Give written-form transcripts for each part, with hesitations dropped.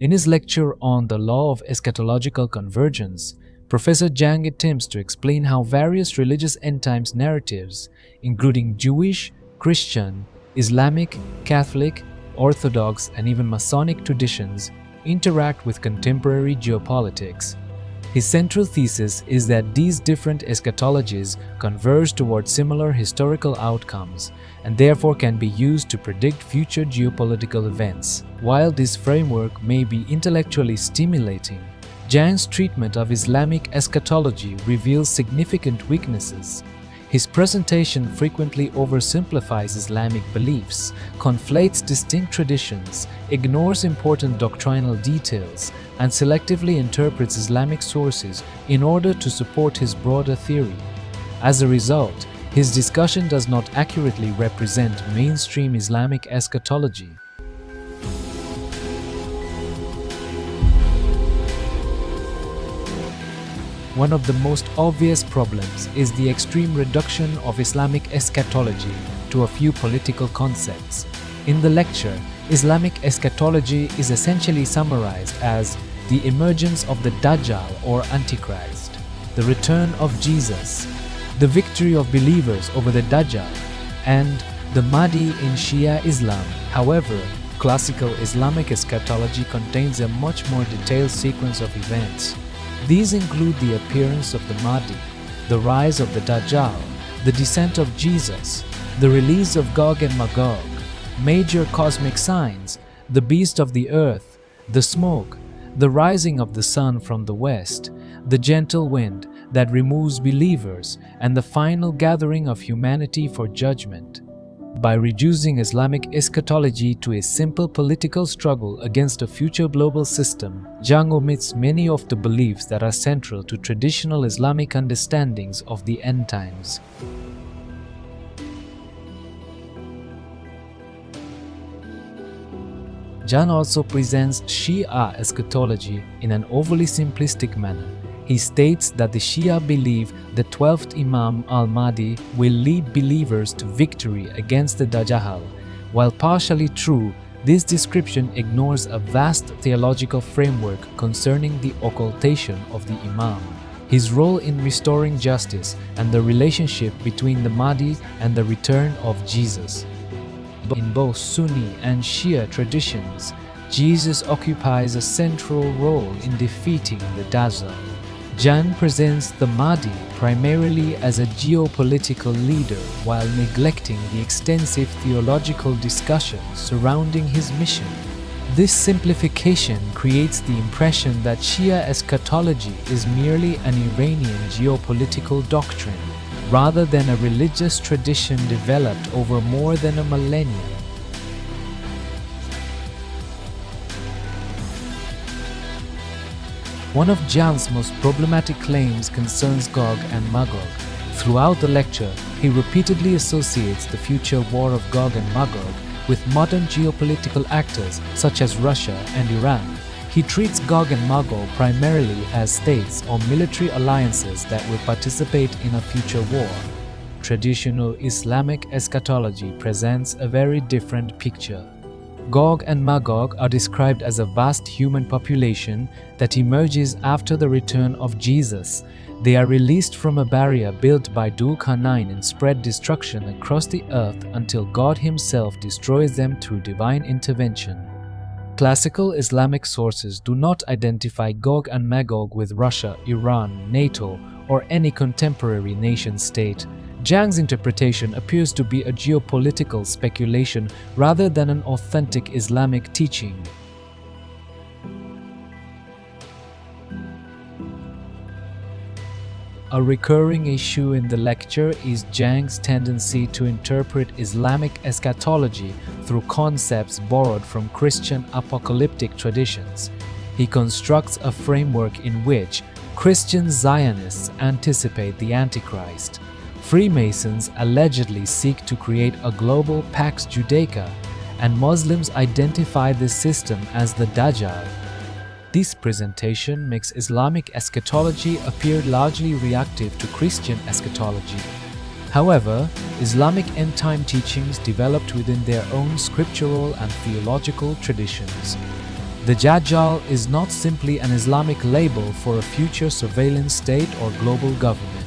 In his lecture on the Law of Eschatological Convergence, Professor Jiang attempts to explain how various religious end-times narratives, including Jewish, Christian, Islamic, Catholic, Orthodox, and even Masonic traditions, interact with contemporary geopolitics. His central thesis is that these different eschatologies converge towards similar historical outcomes and therefore can be used to predict future geopolitical events. While this framework may be intellectually stimulating, Jiang's treatment of Islamic eschatology reveals significant weaknesses. His presentation frequently oversimplifies Islamic beliefs, conflates distinct traditions, ignores important doctrinal details, and selectively interprets Islamic sources in order to support his broader theory. As a result, his discussion does not accurately represent mainstream Islamic eschatology. One of the most obvious problems is the extreme reduction of Islamic eschatology to a few political concepts. In the lecture, Islamic eschatology is essentially summarized as the emergence of the Dajjal or Antichrist, the return of Jesus, the victory of believers over the Dajjal, and the Mahdi in Shia Islam. However, classical Islamic eschatology contains a much more detailed sequence of events. These include the appearance of the Mahdi, the rise of the Dajjal, the descent of Jesus, the release of Gog and Magog, major cosmic signs, the beast of the earth, the smoke, the rising of the sun from the west, the gentle wind that removes believers, and the final gathering of humanity for judgment. By reducing Islamic eschatology to a simple political struggle against a future global system, Jiang omits many of the beliefs that are central to traditional Islamic understandings of the end times. Jiang also presents Shia eschatology in an overly simplistic manner. He states that the Shia believe the 12th Imam al-Mahdi will lead believers to victory against the Dajjal. While partially true, this description ignores a vast theological framework concerning the occultation of the Imam, his role in restoring justice, and the relationship between the Mahdi and the return of Jesus. In both Sunni and Shi'a traditions, Jesus occupies a central role in defeating the Dajjal. Jiang presents the Mahdi primarily as a geopolitical leader while neglecting the extensive theological discussion surrounding his mission. This simplification creates the impression that Shia eschatology is merely an Iranian geopolitical doctrine, rather than a religious tradition developed over more than a millennium. One of Jiang's most problematic claims concerns Gog and Magog. Throughout the lecture, he repeatedly associates the future war of Gog and Magog with modern geopolitical actors such as Russia and Iran. He treats Gog and Magog primarily as states or military alliances that will participate in a future war. Traditional Islamic eschatology presents a very different picture. Gog and Magog are described as a vast human population that emerges after the return of Jesus. They are released from a barrier built by Dul-Qarnayn and spread destruction across the earth until God Himself destroys them through divine intervention. Classical Islamic sources do not identify Gog and Magog with Russia, Iran, NATO, or any contemporary nation-state. Jiang's interpretation appears to be a geopolitical speculation rather than an authentic Islamic teaching. A recurring issue in the lecture is Jiang's tendency to interpret Islamic eschatology through concepts borrowed from Christian apocalyptic traditions. He constructs a framework in which Christian Zionists anticipate the Antichrist. Freemasons allegedly seek to create a global Pax Judaica, and Muslims identify this system as the Dajjal. This presentation makes Islamic eschatology appear largely reactive to Christian eschatology. However, Islamic end-time teachings developed within their own scriptural and theological traditions. The Dajjal is not simply an Islamic label for a future surveillance state or global government.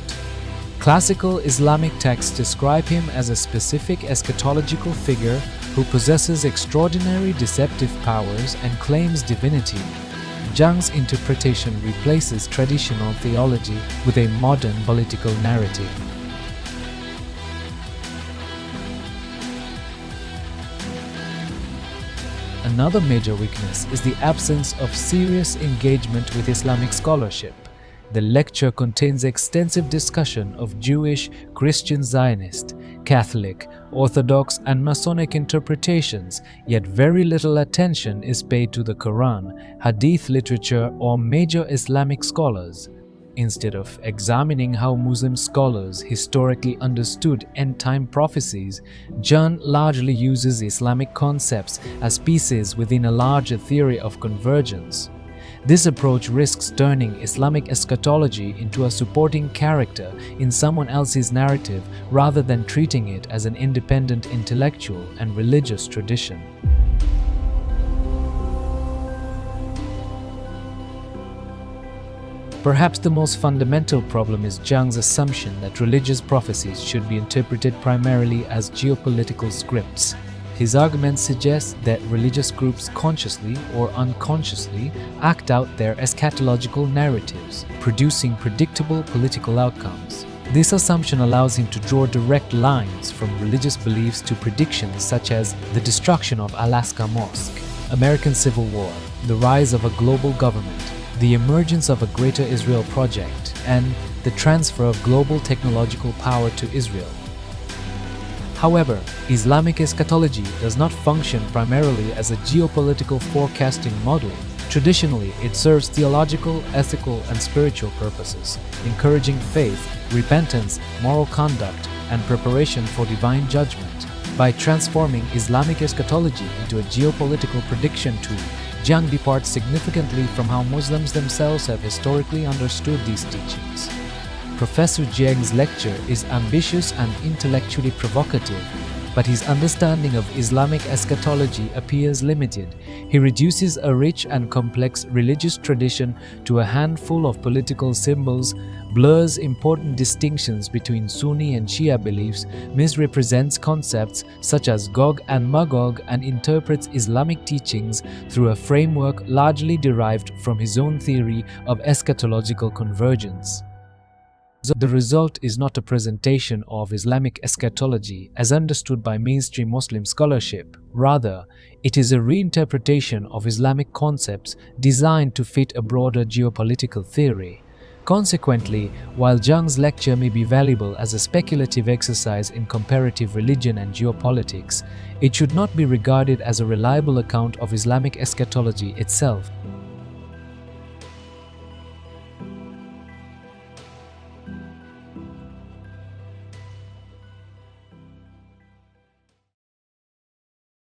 Classical Islamic texts describe him as a specific eschatological figure who possesses extraordinary deceptive powers and claims divinity. Jiang's interpretation replaces traditional theology with a modern political narrative. Another major weakness is the absence of serious engagement with Islamic scholarship. The lecture contains extensive discussion of Jewish, Christian Zionist, Catholic, Orthodox and Masonic interpretations, yet very little attention is paid to the Quran, Hadith literature or major Islamic scholars. Instead of examining how Muslim scholars historically understood end-time prophecies, Jiang largely uses Islamic concepts as pieces within a larger theory of convergence. This approach risks turning Islamic eschatology into a supporting character in someone else's narrative rather than treating it as an independent intellectual and religious tradition. Perhaps the most fundamental problem is Jiang's assumption that religious prophecies should be interpreted primarily as geopolitical scripts. His argument suggests that religious groups consciously or unconsciously act out their eschatological narratives, producing predictable political outcomes. This assumption allows him to draw direct lines from religious beliefs to predictions such as the destruction of Alaska Mosque, American Civil War, the rise of a global government, the emergence of a Greater Israel Project, and the transfer of global technological power to Israel. However, Islamic eschatology does not function primarily as a geopolitical forecasting model. Traditionally, it serves theological, ethical, and spiritual purposes, encouraging faith, repentance, moral conduct, and preparation for divine judgment. By transforming Islamic eschatology into a geopolitical prediction tool, Jiang departs significantly from how Muslims themselves have historically understood these teachings. Professor Jiang's lecture is ambitious and intellectually provocative, but his understanding of Islamic eschatology appears limited. He reduces a rich and complex religious tradition to a handful of political symbols, blurs important distinctions between Sunni and Shi'a beliefs, misrepresents concepts such as Gog and Magog, and interprets Islamic teachings through a framework largely derived from his own theory of eschatological convergence. The result is not a presentation of Islamic eschatology as understood by mainstream Muslim scholarship. Rather, it is a reinterpretation of Islamic concepts designed to fit a broader geopolitical theory. Consequently, while Jiang's lecture may be valuable as a speculative exercise in comparative religion and geopolitics, it should not be regarded as a reliable account of Islamic eschatology itself.